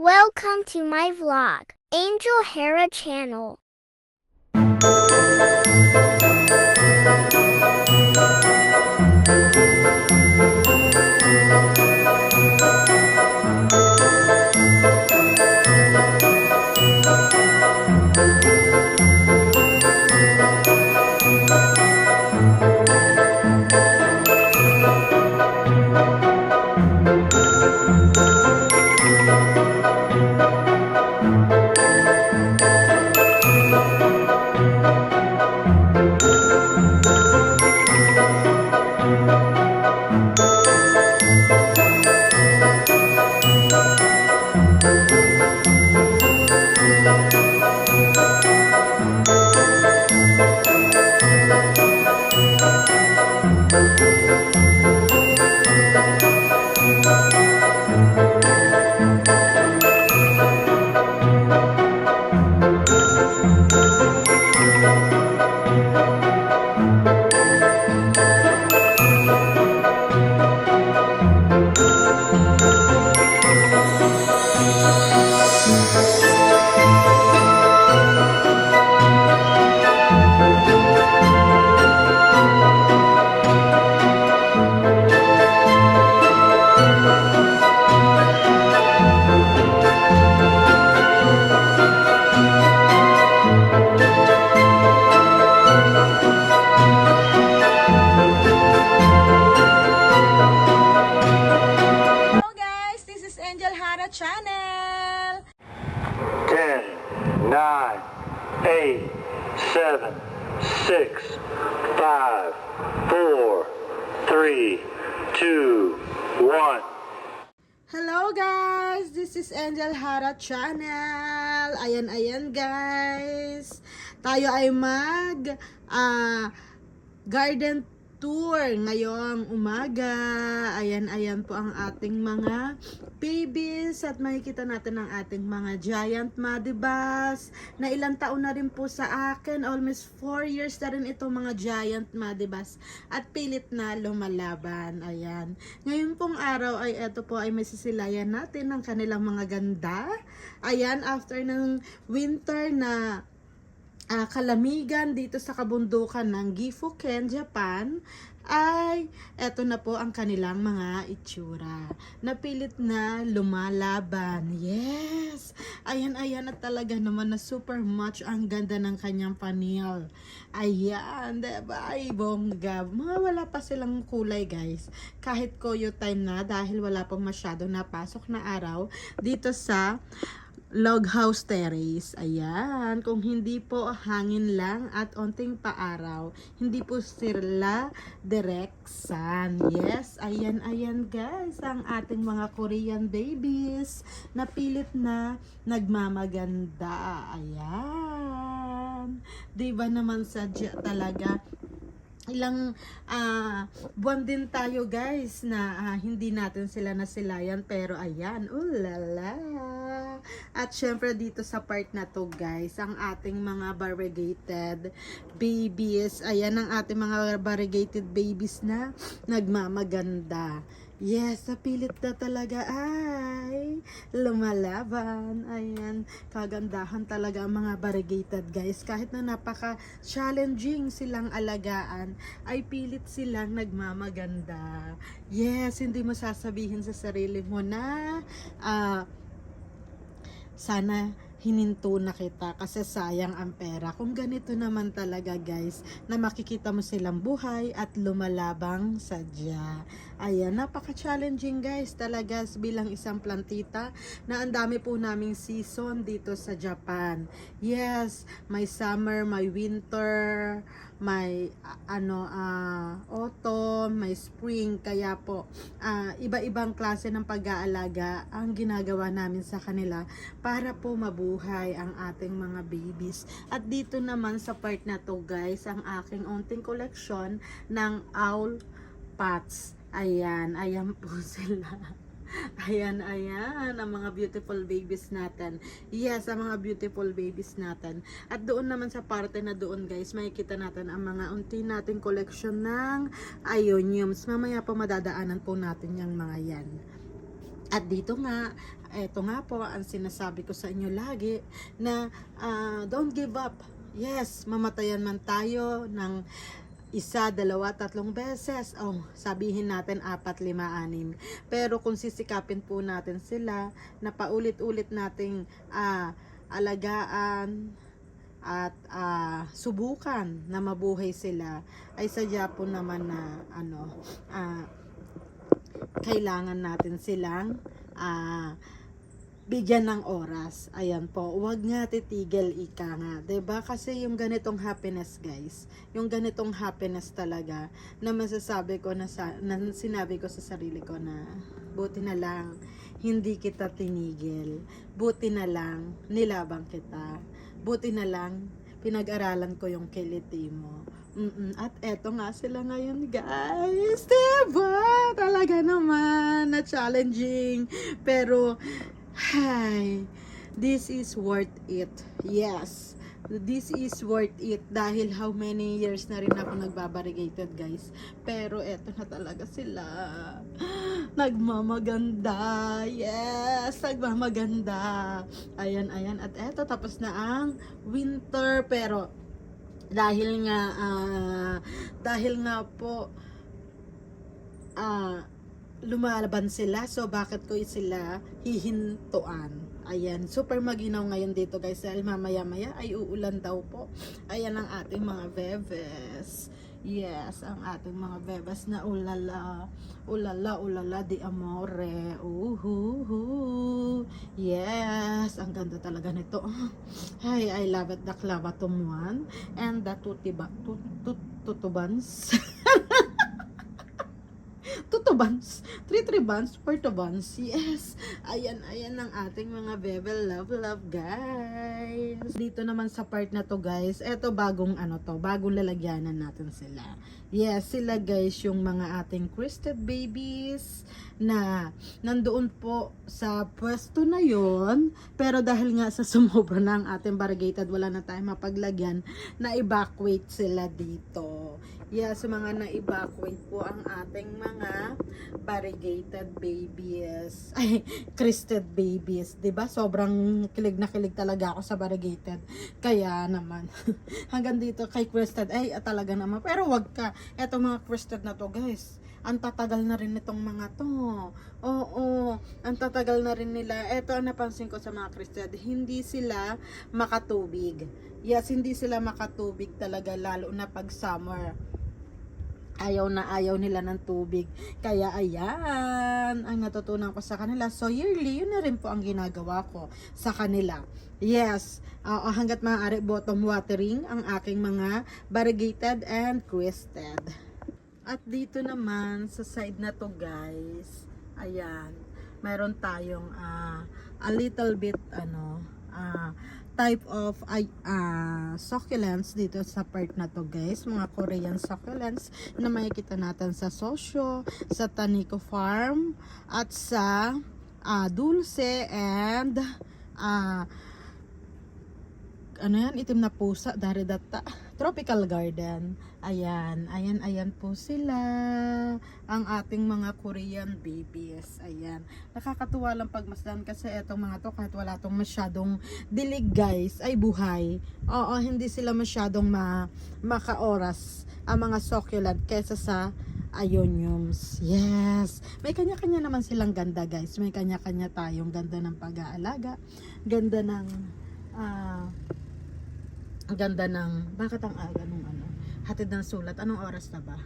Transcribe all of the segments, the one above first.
Welcome to my vlog, Angel Hera channel. Hello guys, this is Angel Hara channel. 10, 9, 8, 7, 6, 5, 4, 3, 2, 1. Hello guys, this is Angel Hara channel. Ayan guys. Tayo ay garden tour ngayong umaga. Ayan po ang ating mga babies at makikita natin ang ating mga giant madibas na ilang taon na rin po sa akin. Almost 4 years na rin itong mga giant madibas at pilit na lumalaban. Ayan. Ngayon pong araw ay ito po ay masisilayan natin ang kanilang mga ganda. Ayan, after ng winter na kalamigan dito sa kabundukan ng Gifuken, Japan, ay eto na po ang kanilang mga itsura. Napilit na lumalaban. Yes! Ayan at talaga naman na super much ang ganda ng kanyang panil. Ayan, diba? Ay, bongga. Mga wala pa silang kulay, guys. Kahit koyo time na dahil wala pong masyado napasok na araw dito sa log house terrace. Ayan, kung hindi po hangin lang at onting paaraw, hindi po sila direct sun. Yes, ayan guys, ang ating mga Korean babies na pilit na nagmamaganda. Ayan, diba naman sadya talaga. Ilang buwan din tayo guys na hindi natin sila nasilayan, pero ayan, ulala. At syempre dito sa part na to guys, ang ating mga variegated babies, ayan ang ating mga variegated babies na nagmamaganda. Yes, napilit na talaga ay lumalaban. Ayan, kagandahan talaga ang mga variegated guys. Kahit na napaka-challenging silang alagaan, ay pilit silang nagmamaganda. Yes, hindi mo sasabihin sa sarili mo na sana hininto na kita kasi sayang ang pera. Kung ganito naman talaga guys, na makikita mo silang buhay at lumalabang sadya. Ayan, napaka-challenging guys talaga bilang isang plantita na ang dami po naming season dito sa Japan. Yes, may summer, may winter, may autumn, may spring, kaya po iba-ibang klase ng pag-aalaga ang ginagawa namin sa kanila para po mabuhay ang ating mga babies. At dito naman sa part na to guys, ang aking unting collection ng owl pots. Ayan po sila. Ayan, ang mga beautiful babies natin. Yes, ang mga beautiful babies natin. At doon naman sa parte na doon guys, makikita natin ang mga unti nating collection ng ioniums. Mamaya po madadaanan po natin yung mga yan. At dito nga eto nga po ang sinasabi ko sa inyo lagi na don't give up. Yes, mamatayan man tayo ng 1, 2, 3 beses. Oh, sabihin natin 4, 5, 6. Pero kung sisikapin po natin sila na paulit-ulit nating alagaan at subukan na mabuhay sila, ay sadya po naman na kailangan natin silang bigyan ng oras. Ayan po, huwag nga titigil, ika nga. 'Di ba? Kasi yung ganitong happiness, guys, yung ganitong happiness talaga na masasabi ko na, sinabi ko sa sarili ko na buti na lang hindi kita tinigil. Buti na lang nilabang kita. Buti na lang pinag-aralan ko yung kiliti mo. At eto nga sila ngayon, guys. Diba? Talaga naman na challenging. Pero hi, this is worth it. Yes, this is worth it dahil how many years na rin ako nagbabarrigated, guys. Pero eto na talaga sila. Nagmamaganda. Yes, nagmamaganda. Ayan. At eto, tapos na ang winter. Pero dahil nga po lumalaban sila, so bakit ko sila hihintuan? Ayan, super maginaw ngayon dito, guys, dahil mamaya ay uulan daw po. Ayan ang ating mga bebes. Yes, ang ating mga bebes na ulala di amore. Yes, ang ganda talaga nito. Ay, I love it, the clavatum one and the tutubans. Tutubans, 3 buns, 4 buns. Yes, ayan ang ating mga bebe love, guys. Dito naman sa part na to, guys, eto bagong bagong lalagyanan natin sila. Yes, sila, guys, yung mga ating crested babies na nandoon po sa pwesto na yon, pero dahil nga sa sumobra na ang ating variegated, wala na tayong mapaglagyan, na-evacuate sila dito. Yes, mga na-evacuate po ang ating mga variegated babies. Ay, crested babies. 'Di ba? Sobrang kilig na kilig talaga ako sa variegated. Kaya naman, hanggang dito kay crested, ay talaga naman. Pero wag ka. Etong mga crested na to, guys, ang tatagal na rin nitong mga to. Oo, ang tatagal na rin nila. Ito ang napansin ko sa mga crested, hindi sila makatubig. Yes, hindi sila makatubig talaga, lalo na pag summer. Ayaw nila ng tubig. Kaya ayan ang natutunan ko sa kanila. So yearly, yun na rin po ang ginagawa ko sa kanila. Yes, hanggat maaari bottom watering ang aking mga variegated and crested. At dito naman sa side na to, guys, ayan, mayroon tayong a little bit type of succulents dito sa part na to, guys, mga Korean succulents na makikita natin sa Sosyo, sa Taniko Farm, at sa Dulce, and itim na pusa, Daridata Tropical Garden. Ayan po sila, ang ating mga Korean babies. Ayan, nakakatuwa lang pagmasdan kasi etong mga to, kahit wala tong masyadong dilig, guys, ay buhay. Oo, hindi sila masyadong makaoras ang mga succulent kesa sa ioniums. Yes, may kanya-kanya naman silang ganda, guys. May kanya-kanya tayong ganda ng pag-aalaga, ganda ng bakit ang aga nung hatid ng sulat, anong oras na ba?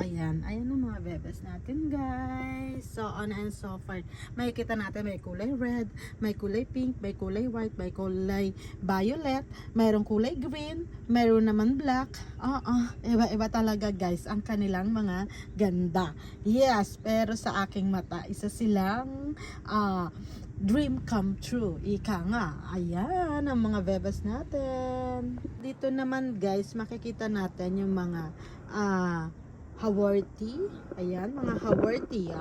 Ayan ang mga bebes natin, guys. So on and so forth. Makikita natin may kulay red, may kulay pink, may kulay white, may kulay violet, mayroong kulay green, mayroon naman black. Iba talaga, guys, ang kanilang mga ganda. Yes, pero sa aking mata, isa silang dream come true. Ika nga. Ayan ang mga bebes natin. Dito naman, guys, makikita natin yung mga Haworti. Ayan, mga Haworti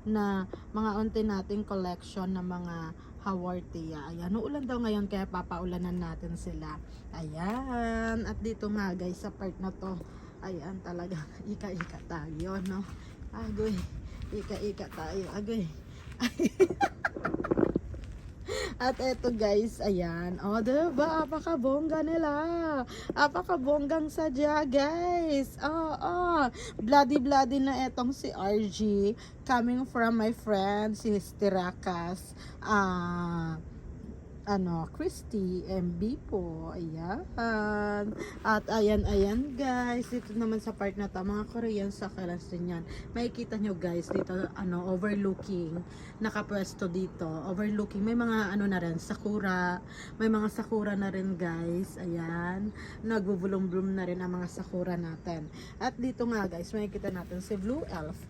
na mga unti nating collection ng mga Haworti. Ayan, uulan daw ngayon kaya papaulanan natin sila. Ayan, at dito nga, guys, sa part na to, ayan talaga, ika-ika tayo, no? Agoy, ika-ika tayo, agoy. At eto guys, ayan. O, diba? Apakabongga nila. Apakabonggang sadya, guys. Bloody na etong si RG. Coming from my friend, si Tirakas. Christy MB po. Ayan. At ayan guys. Dito naman sa part na to, mga Korean sa din yan. Makikita nyo guys, dito, overlooking. Nakapwesto dito. Overlooking. May mga, na rin, sakura. May mga sakura na rin guys. Ayan. Nagbubulong-bloom na rin ang mga sakura natin. At dito nga guys, makikita natin si Blue Elf.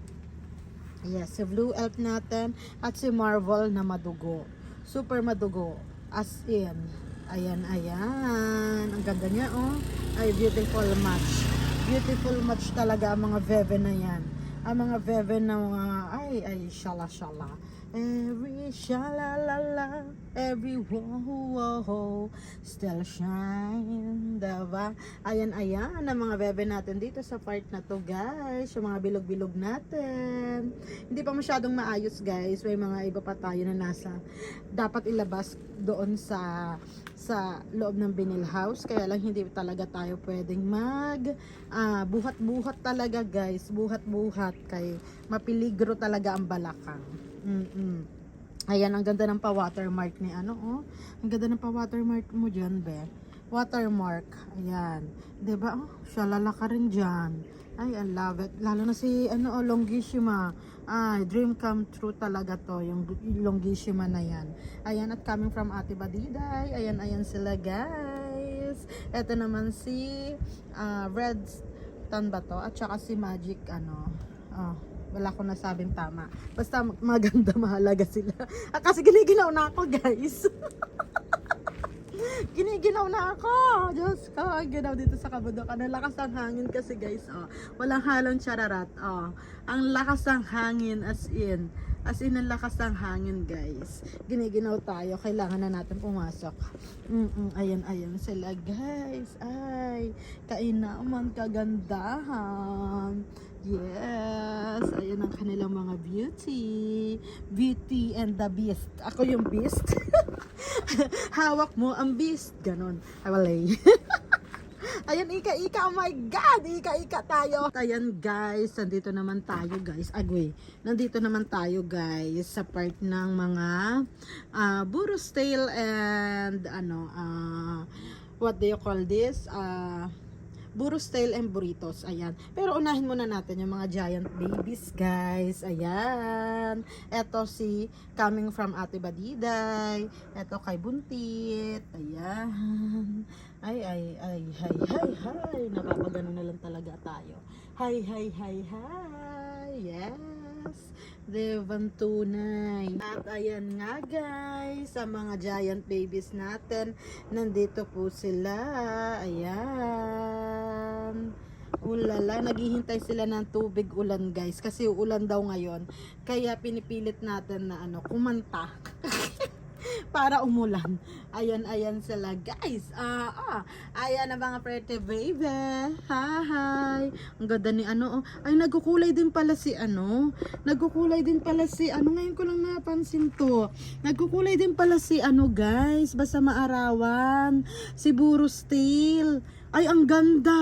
Yes, si Blue Elf natin. At si Marvel na madugo. Super madugo. As in, ayan. Ang ganda niya, oh. Ay, beautiful match. Beautiful match talaga ang mga Veve na yan. Ang mga Veve na mga, shala. Every shala-la-la, every wow, still shine, diba? Ayan, ang mga bebe natin dito sa part na to, guys. Yung mga bilog-bilog natin. Hindi pa masyadong maayos, guys. May mga iba pa tayo na nasa dapat ilabas doon sa loob ng vinyl house. Kaya lang hindi talaga tayo pwedeng buhat-buhat talaga, guys. Buhat-buhat kay mapiligro talaga ang balakang. Ayan, ang ganda ng pa-watermark ni Ang ganda ng pa-watermark mo dyan, be. Watermark. Ayan. Diba? Shalala ka rin dyan. Ay, I love it. Lalo na si, Longissima. Ay, dream come true talaga to. Yung Longissima na yan. Ayan, at coming from Ate Badiday. Ayan sila, guys. Ito naman si, Red Tan ba to? At saka si Magic, wala ko nasabing tama. Basta maganda, mahalaga sila. Kasi giniginaw na ako, guys. Giniginaw na ako. Diyos ko, ginaw dito sa kabundukan. Ang lakas ng hangin kasi, guys. Walang halong chararat. Ang lakas ng hangin as in ang lakas ng hangin, guys. Giniginaw tayo. Kailangan na natin pumasok. Ayan sila, guys. Ay, kainaman, kagandahan. Yes, ayan ang kanilang mga Beauty and the Beast. Ako yung Beast. Hawak mo ang Beast. Ganon. Ay, walay. Ayan, ika, oh my God, ika tayo. Ayan guys, nandito naman tayo guys. Nandito naman tayo guys sa part ng mga Burro's Tale and what do you call this? Burro's Tale and Burritos, ayan. Pero unahin muna natin yung mga giant babies, guys. Ayan. Ito si coming from Ate Badiday. Ito kay Buntit. Ayan. Ay. Napapagano na lang talaga tayo. Hi. Yes. Devan tunay. At ayan nga guys, sa mga giant babies natin, nandito po sila. Ayan. Ulala, naghihintay sila ng tubig ulan guys, kasi ulan daw ngayon. Kaya pinipilit natin na kumanta. Para umulan. Ayan sila guys. Ayan ang mga pretty baby. Hi. Ang ganda ni Ay, nagkukulay din pala si ngayon ko lang napansin to. Nagkukulay din pala si guys. Basta maarawan. Si Burro's Tale. Ay, ang ganda.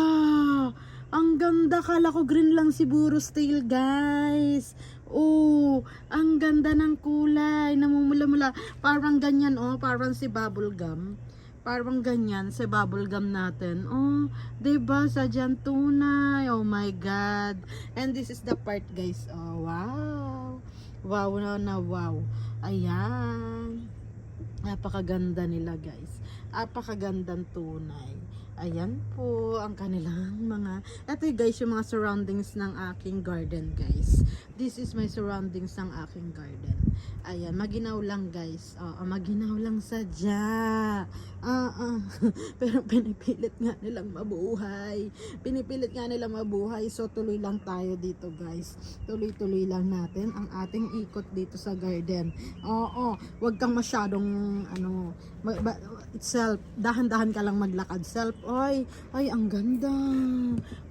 Ang ganda. Kala ko green lang si Burro's Tale guys. Ang ganda ng kulay, namumula-mula. Parang ganyan, parang si bubblegum. Parang ganyan si bubblegum natin. Diba? Sadyang tunay. Oh my God. And this is the part, guys. Wow. Wow na wow. Ayan. Napakaganda nila, guys. Napakagandang tunay. Ayan po ang kanilang mga, ito guys yung mga surroundings ng aking garden guys. This is my surroundings ng aking garden. Ayan, maginaw lang guys. Maginaw lang sadya. Pero pinipilit nga nilang mabuhay. So tuloy lang tayo dito guys. Tuloy lang natin ang ating ikot dito sa garden. Wag kang masyadong self, dahan-dahan ka lang maglakad self. Ay, ang ganda.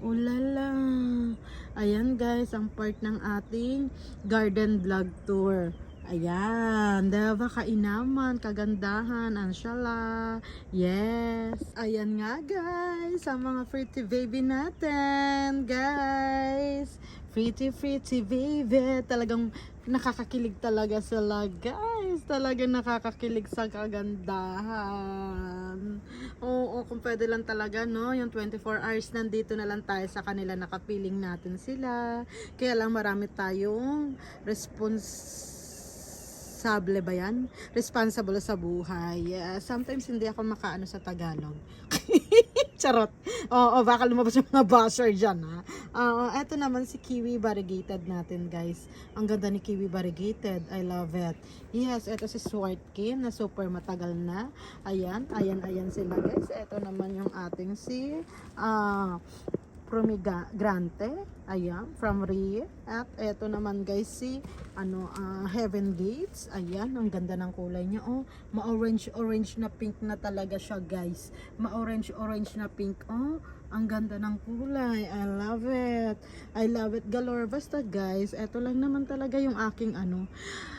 Ulala. Ayan guys, ang part ng ating garden vlog tour. Ayan, diba? Kainaman, kagandahan, anshala. Yes. Ayan nga guys, ang mga pretty baby natin, guys. Pretty baby. Talagang nakakakilig talaga sila, guys. Talagang nakakakilig sa kagandahan. Oo, kung pwede lang talaga, no? Yung 24 hours nandito na lang tayo sa kanila, nakapiling natin sila. Kaya lang marami tayong responsable ba yan? Responsible sa buhay. Sometimes hindi ako makaano sa Tagalog. Charot. Oo, baka lumabas yung mga basher dyan, ha? Eto naman si Kiwi Variegated natin, guys. Ang ganda ni Kiwi Variegated. I love it. Yes, eto si Swartkin na super matagal na. Ayan sila, guys. Eto naman yung ating si Promigrante, ayan, from Rie. At eto naman guys si Heaven Gates, ayan, ang ganda ng kulay niya. Oh, ma-orange na pink na talaga siya, guys. Ma-orange na pink. Oh, ang ganda ng kulay. I love it galore. Basta guys, eto lang naman talaga yung aking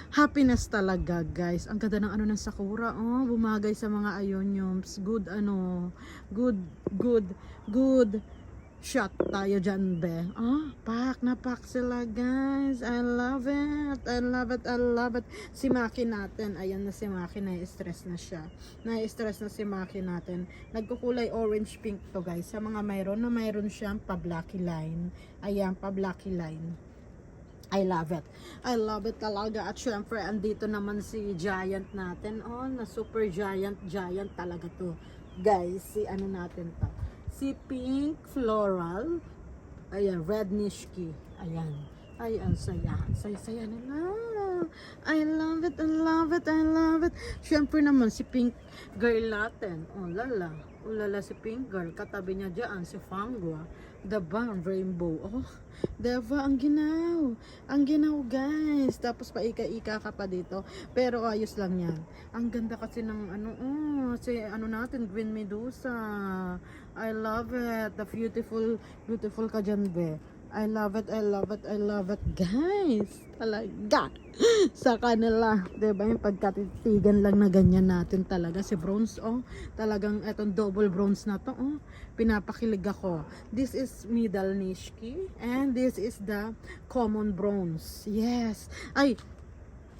happiness talaga, guys. Ang ganda ng ng sakura. Oh, bumagay sa mga ioniums. Good shot tayo dyan, be. Pak sila, guys. I love it. Si Maki natin, ayan na si Maki, na-stress na siya. Na-stress na si Maki natin. Nagkukulay orange pink to, guys. Sa mga mayroon siyang pa-blacky line. Ayan, pa-blacky line. I love it talaga. At syempre, andito naman si Giant natin. Oh, na super giant talaga to, guys. Si natin to, si Pink Floral. Ayan, Red Nishki. Ayan. Ay, ang saya nila. I love it. Syempre naman, si Pink Girl natin. Ulala si Pink Girl. Katabi niya dyan, si Fangua. Diba, rainbow. Oh, diba, ang ginaw, guys. Tapos paika-ika ka pa dito. Pero ayos lang yan. Ang ganda kasi ng si natin, Green Medusa. I love it. The beautiful ka dyan, be. I love it, guys. Talaga. Sa kanila, diba, yung pagkatitigan lang na ganyan natin talaga. Si bronze, talagang etong double bronze na to, pinapakilig ako. This is middle nishki, and this is the common bronze. Yes. Ay,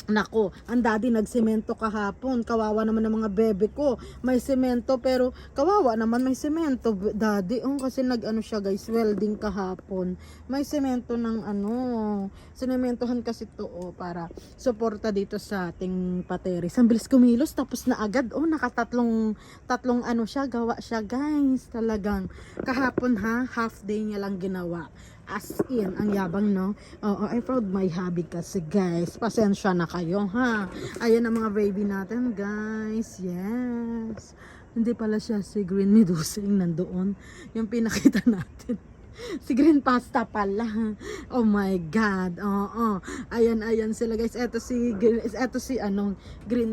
nako, ang daddy nagsemento kahapon. Kawawa naman ng mga bebe ko. May semento, pero kawawa naman may semento, daddy. Kasi siya, guys, welding kahapon. May semento ng sinementohan kasi to, para suporta dito sa ating pateris. Ang bilis kumilos, tapos na agad. Nakatatlong siya, gawa siya, guys. Talagang kahapon, half day niya lang ginawa. As in, ang yabang, no? I'm proud my hubby kasi, guys. Pasensya na kayo, ha? Ayan ang mga baby natin, guys. Yes. Hindi pala siya si Green Medusa yung nandoon. Yung pinakita natin. Si Green Pasta pala. Oh my God. Ayan sila, guys. Ito si Green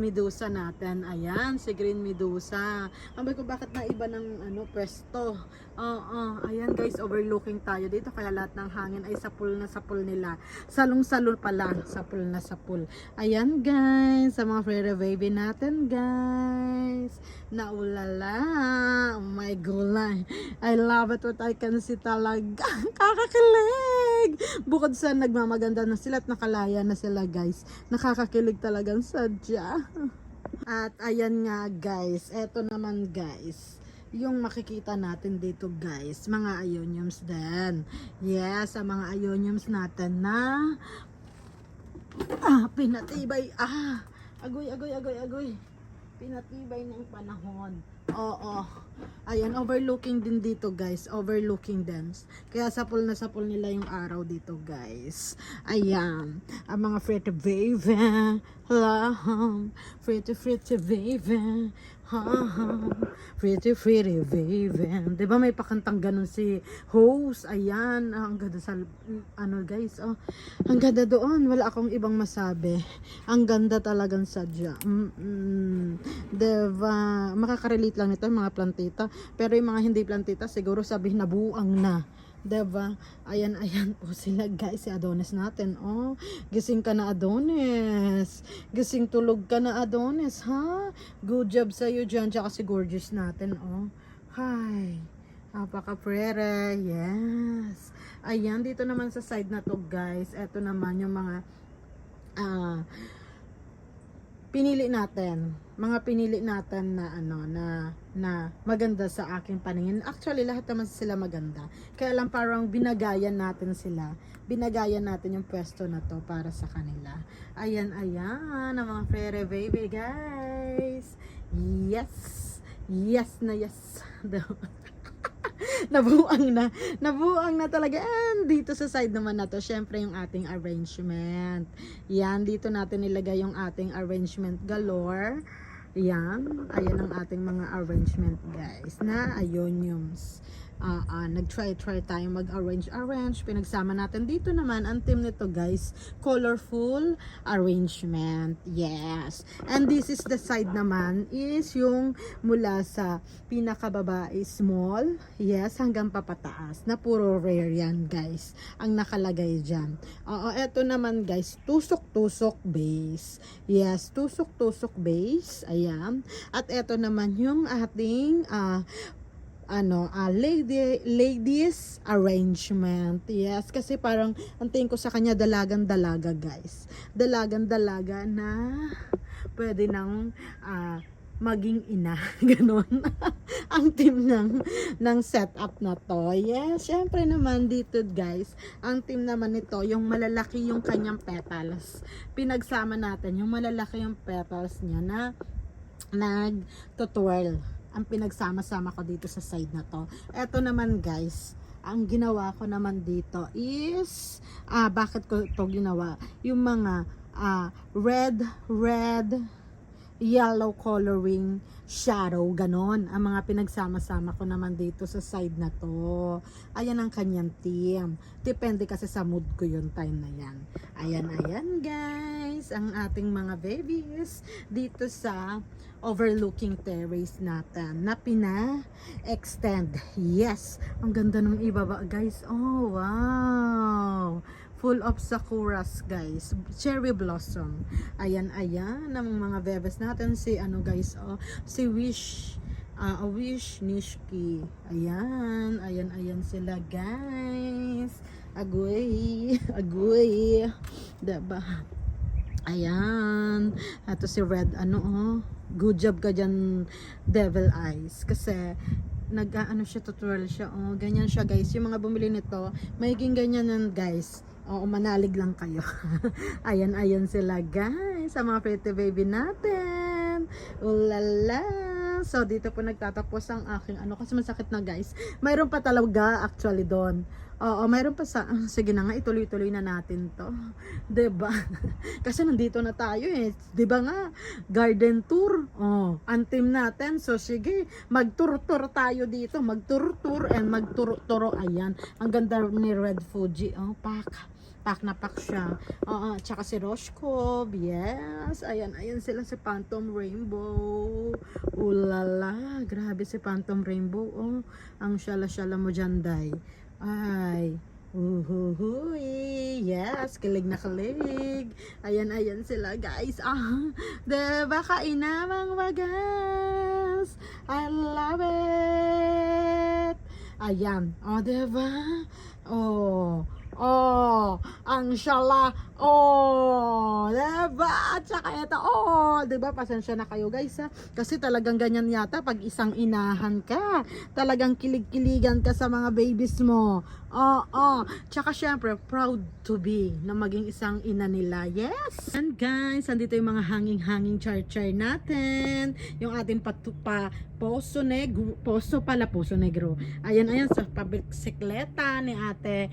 Medusa natin. Ayan, si Green Medusa. Sabi ko, bakit na iba ng pwesto? Ayan, guys, overlooking tayo dito. Kaya lahat ng hangin ay sapul nila. Salong-salol pala. Sapul na sapul. Ayan, guys. Sa mga frere baby natin, guys. Naulala. Oh my gulay. I love it what I can see talaga. Kakakilig. Bukod sa nagmamaganda na sila at nakalaya na sila, guys. Nakakakilig talagang sadya. At ayan nga, guys. Eto naman, guys, yung makikita natin dito, guys, mga ioniums din. Yes, sa mga ioniums natin na pinatibay. Agoy. Pinatibay ng panahon. Oo. Ayan, overlooking din dito, guys. Overlooking din. Kaya sapul na sapul nila yung araw dito, guys. Ayan. Ang mga pretty baby. Pretty baby. Pretty baby. Diba may pakantang ganun si host? Ayan. Ang ganda sa guys. Ang ganda doon. Wala akong ibang masabi. Ang ganda talagang sadya. Diba? Makakarelate lang nito yung mga plantita. Pero yung mga hindi plantita, siguro sabihin na buang na. Diba? Ayan po sila guys, si Adonis natin. Oh, gising ka na Adonis. Gising tulog ka na Adonis, ha? Good job sa'yo dyan. Tsaka si gorgeous natin, oh. Hi. Napaka-prere. Yes. Ayan, dito naman sa side na to guys. Ito naman yung mga pinili natin. Mga pinili natin na ano na maganda sa aking paningin. Actually, lahat naman sila maganda. Kaya lang parang binagayan natin sila. Binagayan natin yung pwesto na to para sa kanila. Ayan, ang mga Frere baby guys. Yes. Yes na yes. Nabuang na talaga. And dito sa side naman na to, syempre yung ating arrangement. Yan, dito natin nilagay yung ating arrangement galore. Yan, ayan ang ating mga arrangement guys na ioniums. Nag-try tayo mag-arrange. Pinagsama natin. Dito naman, ang team nito guys, colorful arrangement. Yes. And this is the side naman is yung mula sa pinakababa is small. Yes, hanggang papataas. Na puro rare yan guys. Ang nakalagay dyan. Eto naman guys, tusok-tusok base. Yes, tusok-tusok base. Ayan. At eto naman yung ating ladies arrangement. Yes, kasi parang ang tingin ko sa kanya dalagang-dalaga guys. Dalagang-dalaga na pwede nang maging ina. Ganon. Ang team ng setup na to. Yes, syempre naman dito guys, ang team naman nito, yung malalaki yung kanyang petals. Pinagsama natin yung malalaki yung petals niya na nag-twirl. Ang pinagsama-sama ko dito sa side na to. Eto naman guys, ang ginawa ko naman dito is bakit ko ito ginawa? Yung mga red, yellow coloring shadow, ganon. Ang mga pinagsama-sama ko naman dito sa side na to. Ayan ang kanyang team. Depende kasi sa mood ko yung time na yan. Ayan guys, ang ating mga babies dito sa overlooking terrace natin na pina-extend. Yes, ang ganda ng ibaba guys. Oh wow, full of sakuras guys, cherry blossom. Ayan ang mga bebes natin. Si ano guys, si Wish, Wish Nishki. Ayan sila guys. Agoy diba? Ayan, ito si Red, good job ka dyan, Devil Eyes, kasi siya, tutorial siya, ganyan siya guys. Yung mga bumili nito, magiging ganyan yan guys. Manalig lang kayo. ayan sila guys, sa mga pretty baby natin. Ulala. So dito po nagtatapos ang aking kasi masakit na guys. Mayroon pa talaga actually doon. Mayroon pa sige na nga, ituloy-tuloy na natin to. 'Di ba? Kasi nandito na tayo 'Di ba nga? Garden tour. Ang team natin. So sige, mag-tour-tour tayo dito. Mag-tour-tour and mag-turo. Ayan. Ang ganda ni Red Fuji. Pak na pak siya. Tsaka si Roshkov. Yes. Ayan sila si Phantom Rainbow. Ulala. Grabe si Phantom Rainbow. Ang syala-syala mo dyan, day. Ay. Uhuhuy. Yes. Kilig na kilig. Ayan sila, guys. Diba? Kainamang wagas. I love it. Ayan. Diba? Ang syala. Diba? At saka ito, diba? Pasensya na kayo guys kasi talagang ganyan yata pag isang inahan ka. Talagang kilig-kiligan ka sa mga babies mo. Tsaka syempre, proud to be na maging isang ina nila. Yes! And guys, andito yung mga hanging-hanging char-char natin. Yung ating Poso Negro. Ayan sa pabisikleta ni Ate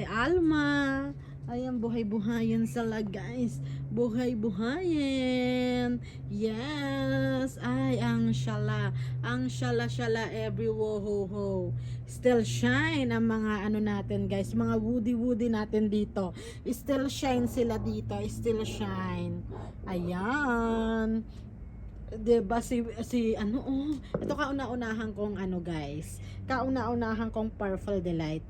Alma. Ayan, buhay-buhayan sila guys. Buhay-buhayan. Yes. Ay, ang syala. Ang syala-syala every wo-ho-ho. Still shine ang mga natin guys. Mga woody natin dito. Still shine sila dito. Still shine. Ayan. 'Diba si ano ito kauna-unahan kong ano guys. Kauna-unahan kong Purple Delight.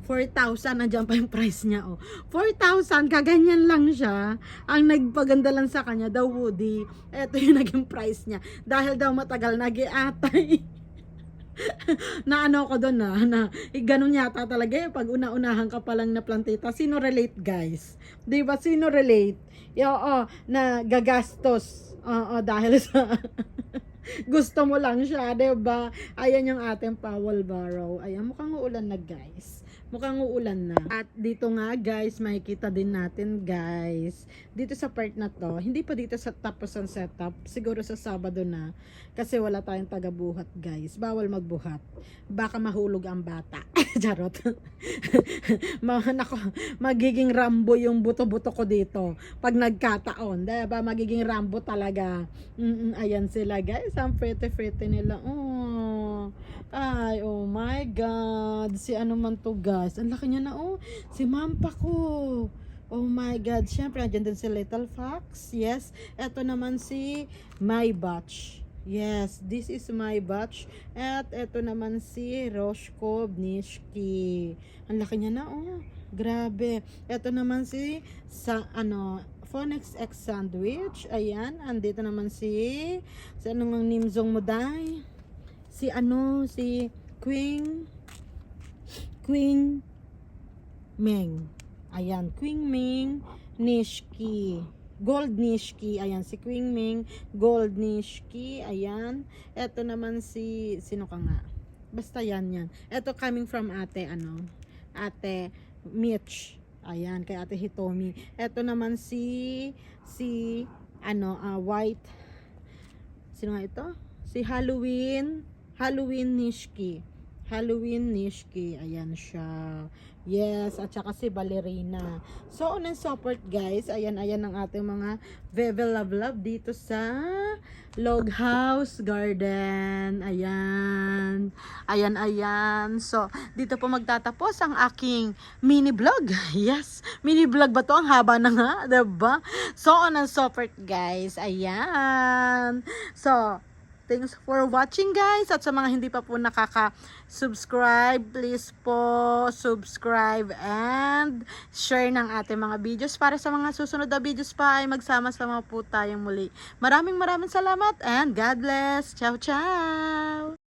4,000 nandiyan pa yung price niya 4,000 kaganyan lang siya. Ang nagpaganda lang sa kanya daw Woody. Ito yung naging price niya dahil daw matagal nag-iatay. Na ano ko doon na ganun yata talaga pag una-unahan ka pa lang na plantita. Sino relate guys? 'Di ba sino relate? Oo, na gagastos. Oo, dahil sa gusto mo lang siya, 'di ba? Ayan yung ating Powell Barrow. Ayan, mukhang uulan na, guys. Mukhang uulan na. At dito nga, guys, makikita din natin, guys. Dito sa part na to, hindi pa dito sa tapos ang setup. Siguro sa Sabado na. Kasi wala tayong taga-buhat, guys. Bawal magbuhat. Baka mahulog ang bata. Charot. Nako, magiging Rambo yung buto-buto ko dito. Pag nagkataon, 'di ba? Magiging Rambo talaga. Ayan sila, guys. Ang pretty nila. Ay, oh my God. Si ano man to, guys. Ang laki niya na, Si Mampa ko. Oh my God. Siyempre, andyan din si Little Fox. Yes. Ito naman si My Batch. Yes, this is My Batch. At ito naman si Roshko Nishki. Ang laki niya na, Grabe. Ito naman si Phoenix X Sandwich. Ayan. Andito naman si anong Nimzong Muday. Si Queen Meng. Ayan, Queen Meng Nishki. Gold Nishki. Ayan, si Queen Meng Gold Nishki. Ayan. Ito naman si sino ka nga? Basta yan. Ito coming from ate Mitch. Ayan, kay ate Hitomi. Ito naman si white. Sino nga ito? Si Halloween Nishki. Ayan siya. Yes, at saka si Ballerina. So, unang support, guys. Ayan ang ating mga Vevel Love dito sa Log House Garden. Ayan. So, dito po magtatapos ang aking mini vlog. Yes, mini vlog ba to? Ang haba na nga, diba? So, unang support, guys. Ayan. So, thanks for watching, guys. At sa mga hindi pa po nakaka-subscribe, please po subscribe and share ng ating mga videos para sa mga susunod na videos pa ay magsama-sama po tayong muli. Maraming salamat and God bless. Ciao, ciao!